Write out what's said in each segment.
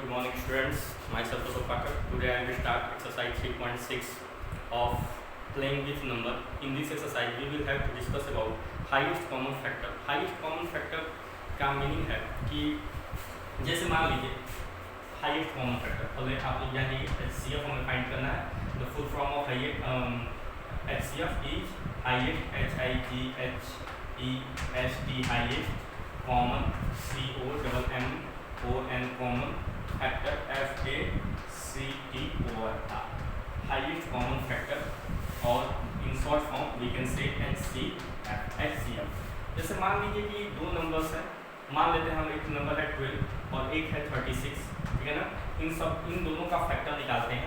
Good morning, students. Myself Prasad Pathak. Today I will start exercise 3.6 of playing with number. In this exercise, we will have to discuss about highest common factor. Highest common factor का meaning है कि जैसे मान लीजिए highest common factor पहले आप लोग यानी HCF हमें फाइंड करना है. The full form of HCF is highest HIGHEST highest common COMMON common factor FACTOR highest common factor और in short form we can say HCF. जैसे मान लीजिए कि दो नंबर्स हैं, मान लेते हैं हम एक नंबर है 12 और एक है 36, ठीक है ना. इन दोनों का फैक्टर निकालते हैं.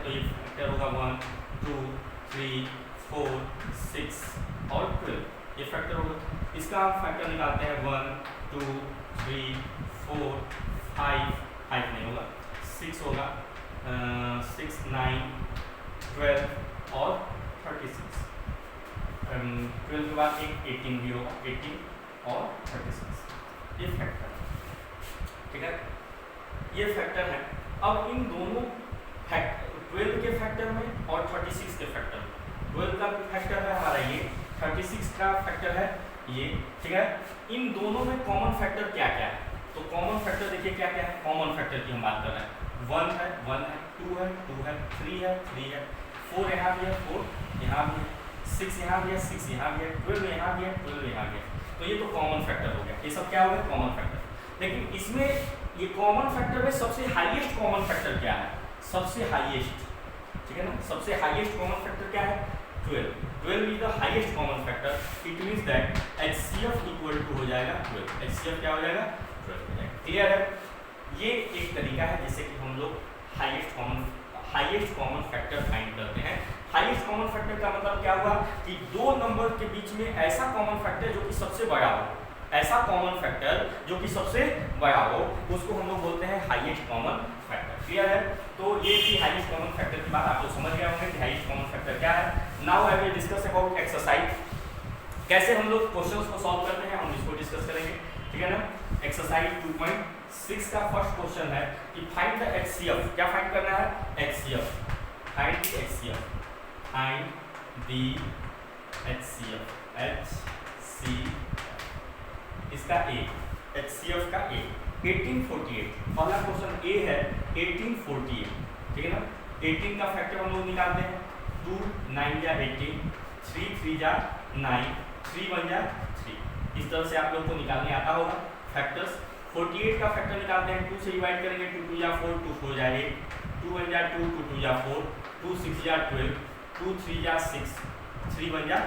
तो ये फैक्टर होगा 1 2 3 4 6 और 12. ये फैक्टर होगा. इसका हम फैक्टर निकालते हैं 1 2 3 4 5 नहीं होगा, 6 होगा, 6 9 12 और 36. 12 के बाद एक 18 भी होगा, 18 और 36. ये फैक्टर है, ठीक है. ये फैक्टर है. अब इन दोनों 12 के फैक्टर में और 36 के फैक्टर में, 12 का फैक्टर है हमारा ये, 36 का फैक्टर है ये, ठीक है. इन दोनों में कॉमन फैक्टर क्या क्या है? तो कॉमन फैक्टर देखिए क्या क्या है. कॉमन फैक्टर की हम बात कर रहे हैं. 1 है 1 है, 2 है 2 है, 3 है 3 है, 4 यहाँ भी है 4 यहाँ भी है, 6 यहाँ भी है 6 यहाँ भी है, 12 यहाँ भी है 12 यहाँ भी है. तो ये तो कॉमन फैक्टर हो गया. ये सब क्या हो गया? Common factor. लेकिन इसमें ये कॉमन फैक्टर में सबसे हाईएस्ट कॉमन फैक्टर क्या है? सबसे हाईएस्ट, ठीक है ना. सबसे हाईएस्ट कॉमन फैक्टर क्या है? 12. 12 is the highest common factor. It means that HCF equal to हो जाएगा 12. HCF क्या हो जाएगा? 12 हो जाएगा. क्लियर है. ये एक तरीका है जिससे कि हम लोग हाईएस्ट कॉमन फैक्टर फाइंड करते हैं. हाईएस्ट कॉमन फैक्टर का मतलब क्या हुआ कि दो नंबर के बीच में ऐसा कॉमन फैक्टर जो कि सबसे बड़ा हो, ऐसा कॉमन फैक्टर जो कि सबसे बड़ा हो, उसको हम लोग बोलते हैं हाईएस्ट कॉमन फैक्टर. क्लियर है. तो ये थी हाईएस्ट कॉमन फैक्टर की बात. आप लोग समझ गए होंगे कि हाईएस्ट कॉमन फैक्टर क्या है. Now I will discuss about exercise. कैसे हम लोग क्वेश्चंस को सॉल्व करते हैं हम इसको डिस्कस करेंगे, ठीक है ना. एक्सरसाइज 2.6 का फर्स्ट क्वेश्चन है कि फाइंड द HCF. क्या फाइंड करना है? HCF. Find the HCF. Find the HCF. इसका A, HCF का A 1848. पहला क्वेश्चन A है 1848, ठीक है ना. 18 का फैक्टर हम लोग निकालते हैं. 2 9 जा 18, 3 3 जा 9, 3 1 जा 3. इस तरह से आप लोग को निकालने आता होगा फैक्टर्स. 48 का फैक्टर निकालते हैं. 2 से डिवाइड करेंगे, 2 2 जा 4, 2 4 जा 8, 2 1 जा 2, 2 2 जा 4, 2 6 जा 12, 2 3 जा 6, 3 1 जा.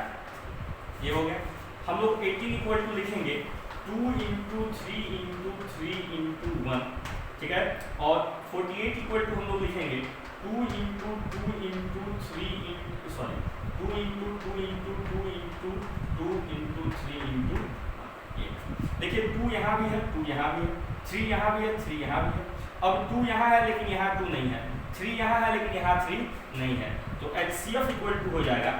ये हो गया. हम लोग 18 इक्वल टू लिखेंगे 2 इंटू 3 इंटू 3 इंटू 1, ठीक है. और 48 इक्वल टू हम लोग लिखेंगे 2 into 2 into 3 into 2 into 2 into 2 into 2 into 3 into. देखिए 2 यहाँ भी है, 2 यहाँ भी है, 3 यहाँ भी है, 3 यहाँ भी है. अब 2 यहाँ है लेकिन यहाँ 2 नहीं है, 3 यहाँ है लेकिन यहाँ 3 नहीं है. तो HCF इक्वल टू हो जाएगा,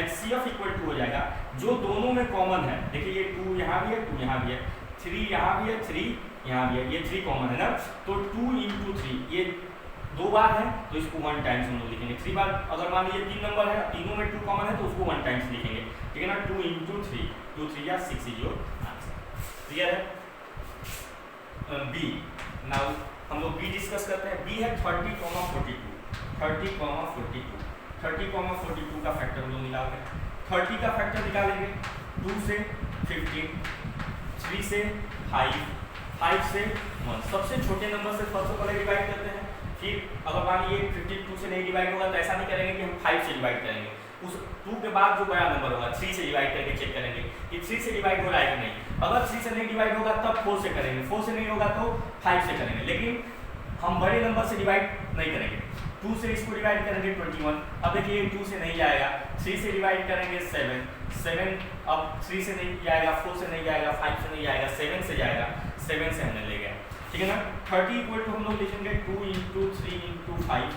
HCF इक्वल टू हो जाएगा जो दोनों में कॉमन है. देखिए ये 2 यहाँ भी है, 2 यहाँ भी है, 3 यहाँ भी है, 3 यहाँ भी है. ये 3 कॉमन है ना. तो 2 इंटू 3 ये 2 बार है तो इसको 1 टाइम्स हम लोग लिखेंगे. 3 बार अगर मान लीजिए 3 नंबर है, तीनों में 2 कॉमन है तो उसको 1 टाइम्स लिखेंगे, ठीक है ना. 2 इंटू 3, 2 3 या 6 इज योर आंसर. क्लियर है. B. नाउ हम लोग B डिस्कस करते हैं. B है 30,42. 30,42. 30,42 का फैक्टर हम लोग निकालते हैं. 30 का फैक्टर निकालेंगे 2 से 15, 3 से 5, 5 से 1. सबसे छोटे नंबर से सबसे पहले डिवाइड करते हैं. फिर अगर मान लीजिए 52 से नहीं डिवाइड होगा तो ऐसा नहीं करेंगे कि हम 5 से डिवाइड करेंगे. उस 2 के बाद जो बड़ा नंबर होगा 3 से डिवाइड करके चेक करेंगे कि 3 से डिवाइड हो रहा है कि नहीं. अगर 3 से नहीं डिवाइड होगा तब 4 से करेंगे, 4 से नहीं होगा तो 5 से करेंगे. लेकिन हम बड़े नंबर से डिवाइड नहीं करेंगे. 2 से इसको डिवाइड करेंगे 21. अब देखिए 2 से नहीं जाएगा, 3 से डिवाइड करेंगे 7. अब 3 से नहीं जाएगा, 4 से नहीं जाएगा, 5 से नहीं जाएगा, 7 से जाएगा. 7 से हमने ले गया, ठीक है ना. 30 इक्वल टू हम लोग लिखेंगे 2 इंटू 3 इंटू 5,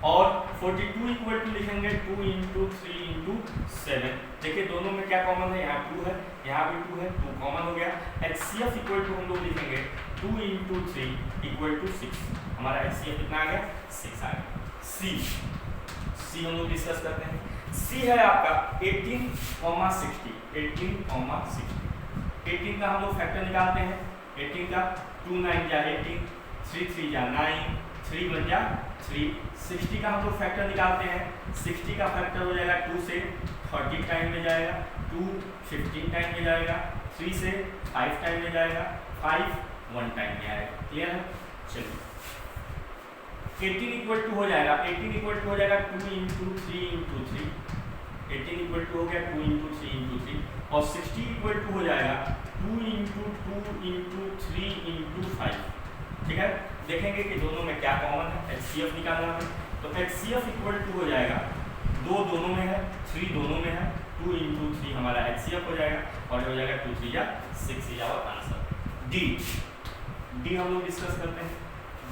और 42 इक्वल टू लिखेंगे 2 इंटू 3 इंटू 7। देखिए दोनों में क्या कॉमन है, यहाँ 2 है, यहाँ भी 2 है, 2 कॉमन हो गया। HCF इक्वल टू हम लोग लिखेंगे 2 इंटू 3 इक्वल टू 6। हमारा HCF कितना आ गया, 6 आ गया। C हम लोग डिस्कस करते हैं। C है आपका 18, 60। 18 का हम लोग फैक्टर निकालते हैं। 18 का 2 9 जा 18, 3 3 जा 9, 3 1 जा 3। 60 का हम लोग फैक्टर निकालते हैं। 60 का फैक्टर हो जाएगा 2 से 30 टाइम में जाएगा, 2 15 टाइम में जाएगा, 3 से 5 टाइम में जाएगा, 5 1 टाइम में आएगा। क्लियर है? चलिए 18 इक्वल टू हो जाएगा 2 इंटू 3 इंटू 3। 18 इक्वल टू हो गया 2 इंटू 3 इंटू 3। और 60 इक्वल टू हो जाएगा 2 इंटू 2 इंटू 3 इंटू 5। ठीक है, देखेंगे कि दोनों में क्या कॉमन है, HCF निकालना है। तो HCF इक्वल टू हो जाएगा 2 दोनों में है, 3 दोनों में है, 2 इंटू 3 हमारा HCF हो जाएगा और हो जाएगा 2 3 या 6 या आंसर। डी हम लोग डिस्कस करते हैं।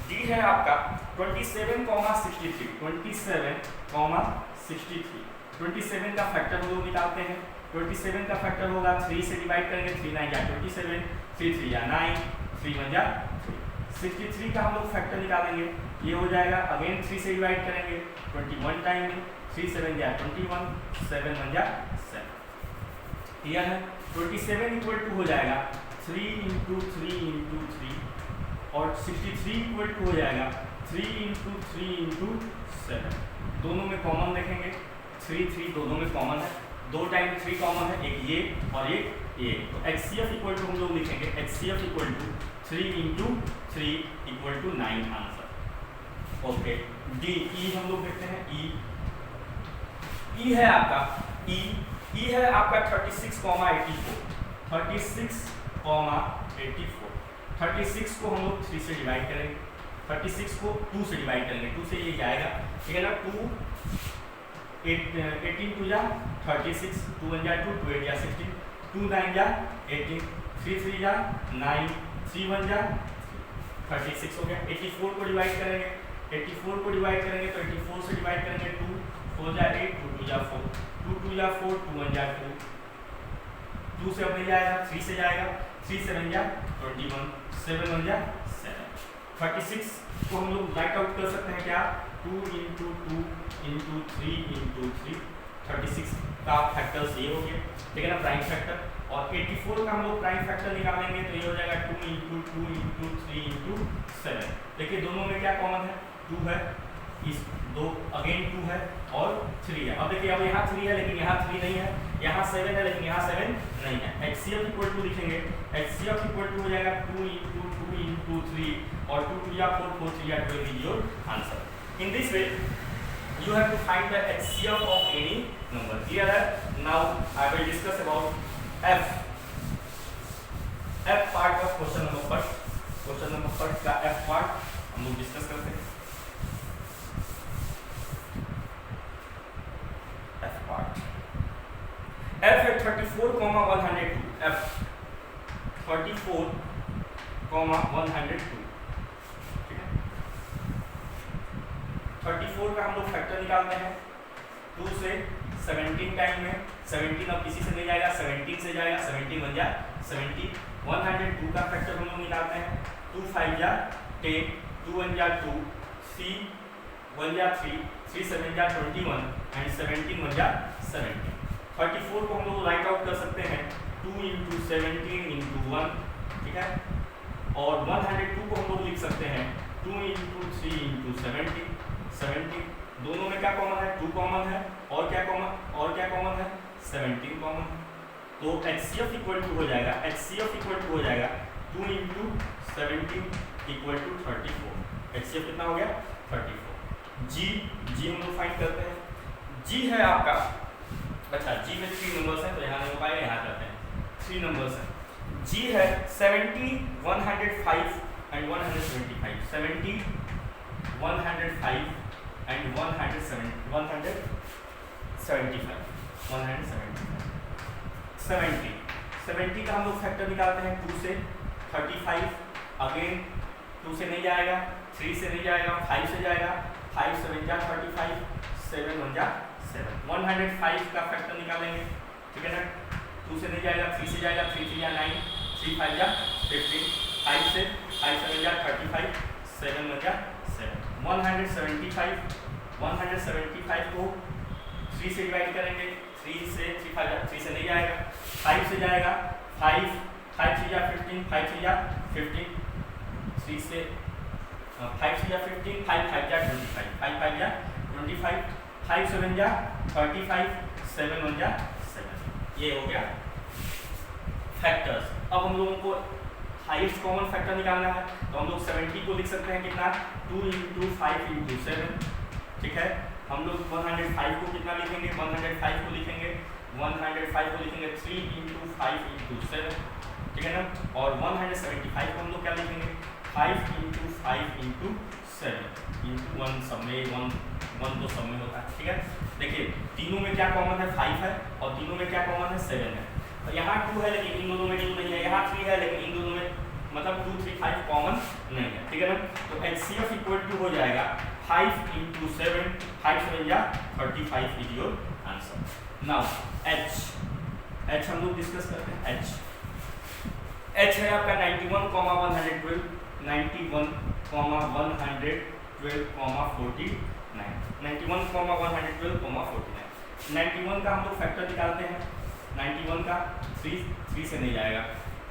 डी है आपका 27,63। 27,63 27 का फैक्टर हम लोग निकालते हैं। 27 का फैक्टर होगा 3 से डिवाइड करेंगे, 3 9 या 27, 3 3 या 9, 3 1 या 3। 63 का हम लोग फैक्टर निकालेंगे, ये हो जाएगा अगेन 3 से डिवाइड करेंगे 21 टाइम में, 3 7 या 21, 7 1 या 7। क्लियर है? 27 इक्वल टू हो जाएगा 3 इंटू 3 इंटू 3 और 63 इक्वल टू हो जाएगा 3 इंटू 3 इंटू 7। दोनों में कॉमन देखेंगे, 3 3 दोनों में कॉमन है, 2 टाइम 3 कॉमन है, एक ये और एक ये। तो HCF इक्वल टू हम लोग लिखेंगे HCF equal to 3 into 3 equal to 9 answer. Okay, D. ई हम लोग देखते हैं। ई है आपका ई है आपका 36,84। 36,84 36 को हम लोग 3 से डिवाइड करेंगे, 36 को 2 से डिवाइड करेंगे, 2 से ये जाएगा, ठीक है ना। 2 18 2 जा 36, 2 1 जा 2, 2 8 जा 16, 2 9 जा 18, 3 3 जा 9, 3 1 जा 36 हो गया। 84 को डिवाइड करेंगे, 84 को डिवाइड करेंगे तो 84 से डिवाइड करेंगे 2 4 जा 8, 2 2 जा 4, 2 2 जा 4, 2 1 जा 2, 2 से अब नहीं जाएगा, 3 से जाएगा, 3 7 जा 21, 7 1 जा 7। 36 को हम लोग राइट आउट कर सकते हैं क्या, 2 इंटू 2 इंटू 3 इंटू 3। 36 का फैक्टर ये हो गया, ठीक है ना, प्राइम फैक्टर। और 84 का हम लोग प्राइम फैक्टर निकालेंगे तो ये हो जाएगा 2 इंटू 2 इंटू 3 इंटू 7। देखिए दोनों में क्या कॉमन है, 2 है, इस 2 अगेन 2 है और 3 है। अब देखिए अब यहाँ 3 है लेकिन यहाँ 3 नहीं है, यहाँ 7 है लेकिन यहाँ 7 नहीं है। HCF इक्वल टू लिखेंगे, HCF इक्वल टू हो जाएगा 2 इंटू 3 और 2 2 या 4 4 3 या 12 is your answer. In this way you have to find the HCF of any number. Clear है? Now I will discuss about F part of question number first. Question number first का F part हम लोग discuss करते हैं। F part F है 34,102। F 34,102। 34 का हम लोग फैक्टर निकालते हैं 2 से 17 टाइम में, 17 अब किसी से नहीं जाएगा, 17 से जाएगा, 17 1 जा 17। 102 का फैक्टर हम लोग निकालते हैं 2 5 जा 10, 2 1 जा 2, 3 1 जा 3, 3 7 जा 21 एंड 17 1 जा 17। 34 को हम लोग राइट आउट कर सकते हैं 2 इंटू 17 इंटू 1, ठीक है। और 102 को हम लोग लिख सकते हैं 2 इंटू 3 इंटू 17। 17 दोनों में क्या कॉमन है, 2 कॉमन है और क्या कॉमन है 17 कॉमन है। तो HCF इक्वल टू हो जाएगा, HCF इक्वल टू हो जाएगा 2 इंटू 17 इक्वल टू 34। HCF कितना हो गया 34। जी हम लोग फाइंड करते हैं। जी है आपका, अच्छा जी में 3 नंबर्स हैं तो यहाँ नहीं हो पाएगा, यहाँ करते हैं 3 नंबर्स हैं। जी है 70 105 एंड 175। 70 105 and 175 70 का हम लोग फैक्टर निकालते हैं 2 से 35, अगेन 2 से नहीं जाएगा, 3 से नहीं जाएगा, 5 से जाएगा, 5 7 जा 35, 7 1 जा 7, 105 का फैक्टर निकालेंगे, ठीक है ना। 2 से नहीं जाएगा, 3 से जाएगा, 3 3 जा 9, 3 5 जा 15, 5 से 5 7 जा 35, 7 1 जा 7, 175 को 3 से डिवाइड करेंगे, 3 से 3 5 जा 3 से नहीं जाएगा, 5 से जाएगा, 5 5 3 जा 15, 5 3 जा 15, 3 से 5 3 जा 15, 5 5 जा 25, 5 5 जा 25, 5 7 जा 35, 7 1 जा 7, ये हो गया फैक्टर्स। अब हम लोगों को हाईएस्ट कॉमन फैक्टर निकालना है, तो हम लोग 70 को लिख सकते हैं कितना, 2 × 5 × 7, ठीक है। हम लोग 105 को कितना लिखेंगे, 105 को लिखेंगे 3 × 5 × 7, ठीक है ना। और 175 को हम लोग क्या लिखेंगे, 5 × 5 × 7 × 1, सब में 1 तो सब में होता है, ठीक है। देखिए तीनों में क्या कॉमन है, 5 है, और तीनों में क्या कॉमन है, 7 है। और यहाँ 2 है लेकिन इन दोनों में 2 नहीं है, यहाँ 3 है लेकिन इन दोनों में मतलब 2 3 5 कॉमन नहीं है, ठीक है ना। तो HCF इक्वल टू हो जाएगा 5 × 7, 5 7 जा 35 is your answer. Now H हम लोग डिस्कस करते हैं। H है आपका 91, 112, 91, 112, 49, 91, 112, 49, 91 का हम लोग फैक्टर निकालते हैं, 91 का 3 से नहीं जाएगा,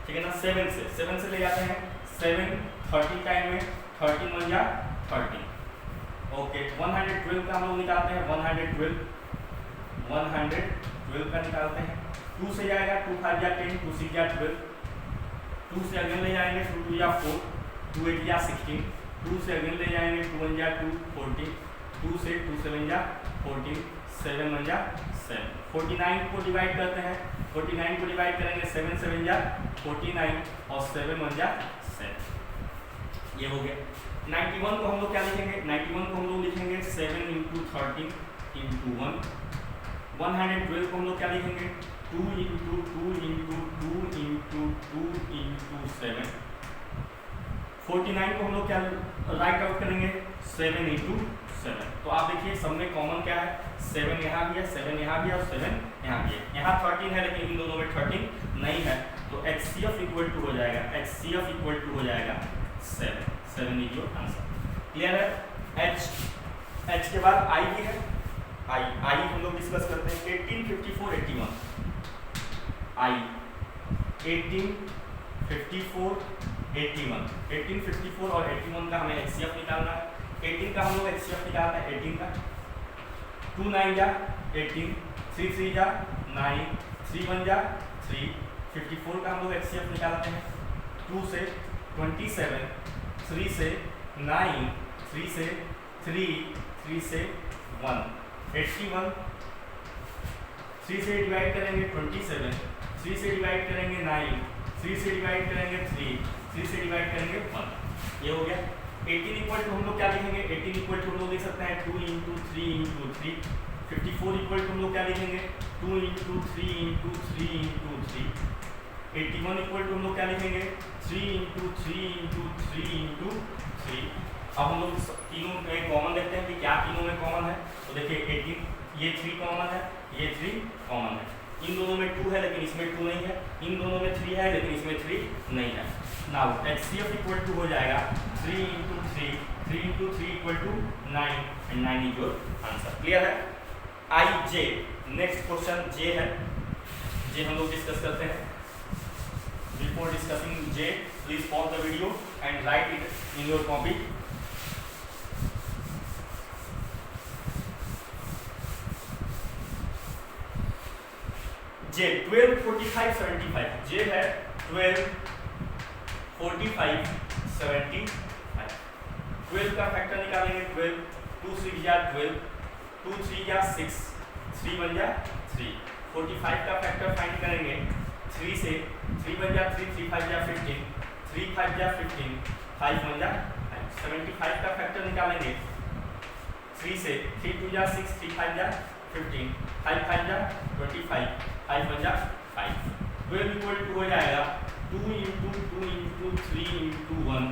ठीक है ना। 7 से ले जाते हैं, 7 30 टाइम में 13 1 जा 13, ओके। 112 का हम लोग निकालते हैं, 112 का निकालते हैं, 2 से जाएगा, 2 5 जा 10, 2 6 जा 12, 2 से अगेन ले जाएंगे, 2 2 जा 4, 2 8 जा 16, 2 से अगेन ले जाएंगे, 2 1 जा 2 14, 2 से 2 7 जा 14, 7 1 जा 7, 49 को डिवाइड करते हैं, 49 को डिवाइड करेंगे, 7 7 जा 49 और 7 1 जा 7, ये हो गया। 91 को हम लोग क्या लिखेंगे, 91 को हम लोग लिखेंगे 7 × 13 × 1, 112 को हम लोग क्या लिखेंगे, 2 × 2 × 2 × 2 × 7, 49 को हम लोग क्या राइट आउट करेंगे, 7 × 7। तो आप देखिए सब में कॉमन क्या है, 7 यहाँ भी है, 7 यहाँ भी है और 7 यहाँ भी है। यहाँ 13 है लेकिन इन दोनों में 13 नहीं है, तो HCF इक्वल टू हो जाएगा, HCF इक्वल टू हो जाएगा 7 इज योर आंसर। क्लियर है। H के बाद I भी है, I हम लोग डिस्कस करते हैं। 18 54 81, I 18 54 81, 18 54 और 81 का हमें HCF निकालना है। 18 का हम लोग HCF निकालते हैं, 18 का 2 9 जा 18, 3 3 जा 9, 3 1 जा 3, 54 का हम लोग HCF निकालते हैं, 2 से 27, 3 से 9, 3 से 3, 3 से 1, 81, 3 से डिवाइड करेंगे 27, 3 से डिवाइड करेंगे 9, 3 से डिवाइड करेंगे 3, 3 से डिवाइड करेंगे 1, ये हो गया। 18 इक्वल टू हम लोग क्या लिखेंगे, 18 इक्वल टू हम लोग लिख सकते हैं 2 × 3 × 3, 54 इक्वल टू हम लोग क्या लिखेंगे, 2 × 3 × 3 × 3, 81 इक्वल टू हम लोग क्या लिखेंगे, 3 × 3 × 3 × 3। अब हम लोग तीनों में कॉमन देखते हैं कि क्या तीनों में कॉमन है। तो देखिए 18 ये 3 कॉमन है, ये 3 कॉमन है, इन दोनों में 2 है लेकिन इसमें 2 नहीं है, इन दोनों में 3 है लेकिन इसमें 3 नहीं है। नाउ HCF इक्वल टू हो जाएगा 3 × 3, 3 × 3 equal to 9 and 9 is your answer. Clear है। IJ नेक्स्ट क्वेश्चन J है, J हम लोग डिस्कस करते हैं। Before discussing J please pause the video and write it in your copy. J 12 45 75, J है 12 45 75, 12 का फैक्टर निकालेंगे, 12 2 6 जा 12, 2 3 जा 6, 3 1 जा 3, 45 का फैक्टर फाइंड करेंगे 3 से, 3 1 जा 3, 3 5 जा 15, 3 5 जा 15, 5 1 जा 5, 75 का फैक्टर निकालेंगे 3 से, 3 2 जा 6, 3 5 जा 15, 5 5 जा 25, 5 1 जा 5, 12 इक्वल टू हो जाएगा 2 into 2 into 3 into 1,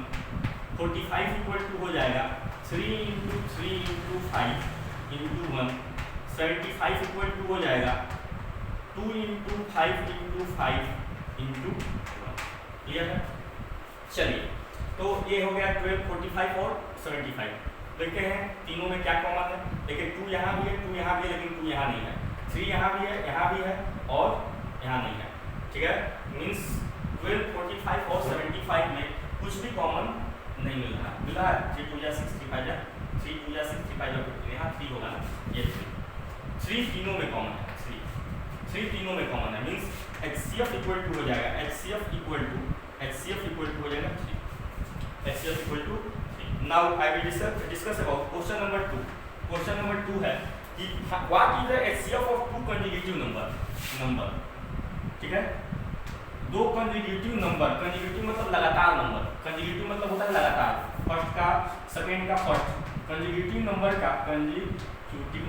45 equal to हो जाएगा 3 into 3 into 5 into 1, 75 equal to हो जाएगा 2 इंटू 5 इंटू 5 इंटू 1। क्लियर है? चलिए, तो ये हो गया 12, 45 और 75। देखते हैं तीनों में क्या कॉमन है। देखिए 2 यहाँ भी है, 2 यहाँ भी है, लेकिन 2 यहाँ नहीं है, 3 यहाँ भी है और यहाँ नहीं है। ठीक है, मीन्स 12, 45 और 75 में कुछ भी कॉमन नहीं मिल रहा। मिला है 3 2 65 है, 3 2 65 है, यहाँ 3 होगा ना, ये 3 तीनों में कॉमन है, 3 तीनों में कॉमन है। मीन्स HCF इक्वल टू हो जाएगा, HCF इक्वल टू हो जाएगा 3, HCF equal to 3। Now I will discuss about question number 2। Question number 2 है कि what is the HCF of 2 consecutive number. ठीक है, 2 कंसेक्यूटिव नंबर, कंसेक्यूटिव मतलब लगातार नंबर, कंसेक्यूटिव मतलब होता है लगातार, फर्स्ट का सेकंड का फर्स्ट, कंसेक्यूटिव नंबर का कंसेक्यूटिव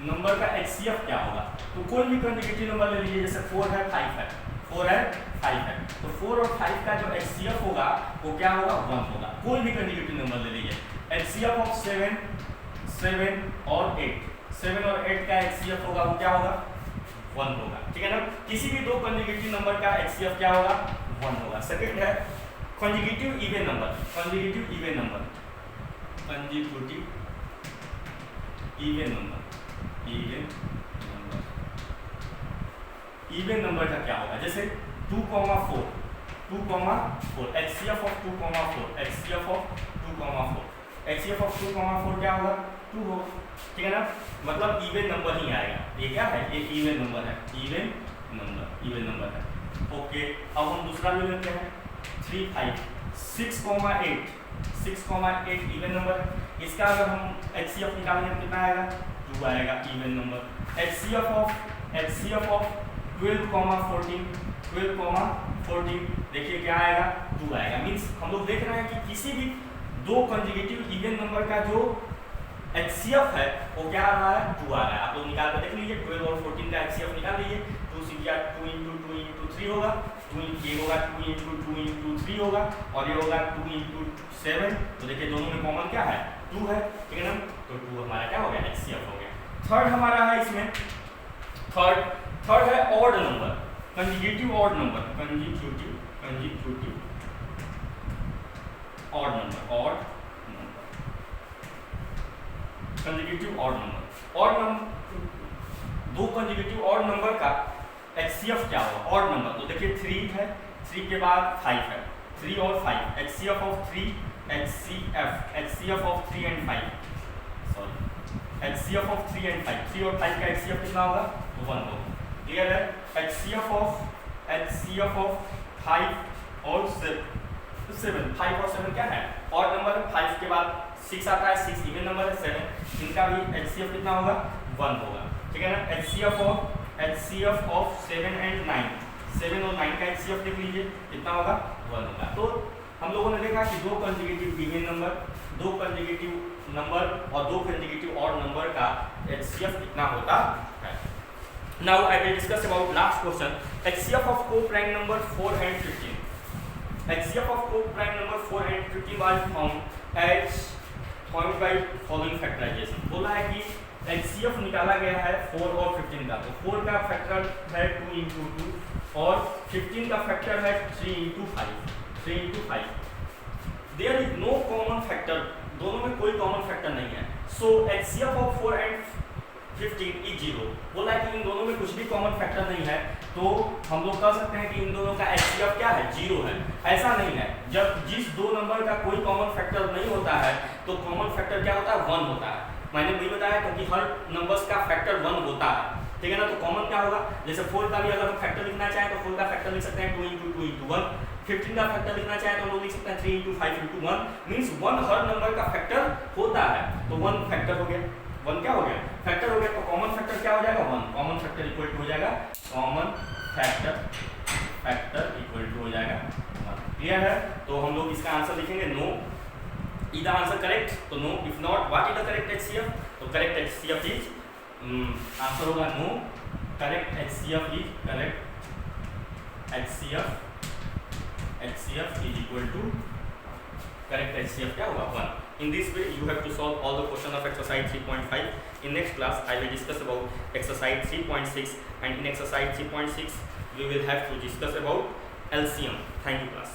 नंबर का HCF क्या होगा। तो कोई भी कंसेक्यूटिव नंबर ले लीजिए, जैसे 4 है 5 है, 4 है 5 है, तो 4 और 5 का जो HCF होगा वो क्या होगा, 1 होगा। कोई भी कंसेक्यूटिव नंबर ले लीजिए, HCF ऑफ 7 और 8, 7 और 8 का HCF होगा वो क्या होगा, 1 होगा। ठीक है ना, किसी भी 2 कंसेक्यूटिव नंबर का HCF क्या होगा, 1 होगा। सेकंड है consecutive even number, consecutive even number, consecutive even number, even number का क्या होगा, जैसे 2, 4, HCF of 2, 4, HCF of 2, 4, HCF of 2, 4 क्या होगा, 2 होगा। ठीक है ना, मतलब इवन नंबर ही आएगा। ये क्या है, ये इवन नंबर है, इवन नंबर है। ओके, अब हम दूसरा ले लेते हैं 3, 5, 6, 8 इवन नंबर है। इसका अगर हम HCF निकालेंगे कितना आएगा, 2 आएगा, इवन नंबर। HCF ऑफ 12, 14 देखिए क्या आएगा, 2 आएगा। मीन्स हम लोग देख रहे हैं कि किसी भी 2 कंसेक्यूटिव इवन नंबर का जो HCF है वो क्या आ रहा है, 2 आ रहा है। आप लोग निकाल कर देख लीजिए, 12 और 14 का HCF निकाल लीजिए, 2 इंटू 3 होगा, 2 होगा 2 इंटू 3 होगा, और ये होगा 2 इंटू 7। तो देखिए दोनों में कॉमन क्या है, 2 है। ठीक है ना, तो 2 हमारा क्या हो गया, HCF हो गया। थर्ड हमारा है इसमें, थर्ड है odd number, consecutive odd number, consecutive odd number, consecutive odd number, 2 consecutive odd number का HCF क्या होगा, ऑड नंबर। तो देखिए 3 है, 3 के बाद 5 है, 3 और 5, HCF of 3, HCF of 3 and 5, sorry, HCF of 3 and 5, 3 और 5 का HCF कितना होगा, 1 होगा। क्लियर है, HCF ऑफ 5 और 7, 5 और 7 क्या है, ऑड नंबर है। 5 के बाद 6 आता है, 6 इवन नंबर है, 7 इनका भी HCF कितना होगा, 1 होगा। ठीक है ना, HCF ऑफ 7 एंड 9, 7 और 9 का HCF देख लीजिए कितना होगा, 1 होगा। तो हम लोगों ने देखा कि 2 consecutive even number, 2 consecutive number और 2 कंसेक्यूटिव ऑड नंबर का HCF कितना होता है। Now I will discuss about last question, HCF of co-prime number 4 and 15. HCF of co-prime number 4 and 15 was found by following factorization. बोला है कि HCF निकाला गया है 4 और 15 का, तो 4 का फैक्टर है 2 इंटू 2 और 15 का फैक्टर है 3 into 5। There is no common factor, दोनों में कोई कॉमन फैक्टर नहीं है। So HCF of 4 and 15 is 0। बोला है कि इन दोनों में कुछ भी कॉमन फैक्टर नहीं है, तो हम लोग कह सकते हैं कि इन दोनों का HCF क्या है, 0 है। ऐसा नहीं है, जब जिस 2 नंबर का कोई कॉमन फैक्टर नहीं होता है तो कॉमन फैक्टर क्या होता है, 1 होता है। मैंने भी बताया क्योंकि हर नंबर्स का फैक्टर 1 होता है। ठीक है ना, तो कॉमन क्या होगा, जैसे 4 का भी अगर हम फैक्टर लिखना चाहें तो 4 का फैक्टर लिख सकते हैं 2 इंटू 1। 15 का फैक्टर लिखना चाहें तो हम लोग लिख सकते हैं 3 इंटू 5 इंटू 1। मीन्स 1 हर नंबर का फैक्टर होता है, तो 1 फैक्टर हो गया, 1 क्या हो गया, फैक्टर हो गया। तो कॉमन फैक्टर क्या हो जाएगा, 1। कॉमन फैक्टर इक्वल टू हो जाएगा, कॉमन फैक्टर इक्वल टू हो जाएगा 1। क्लियर है, तो हम लोग इसका आंसर लिखेंगे no. Is the answer correct, तो no. If not what is the correct HCF, तो करेक्ट HCF इज आंसर होगा no, correct HCF is correct HCF is equal to, correct HCF क्या होगा 1. In this way you have to solve all the question of exercise 3.5. In next class I will discuss about exercise 3.6, and in exercise 3.6 we will have to discuss about LCM. Thank you class.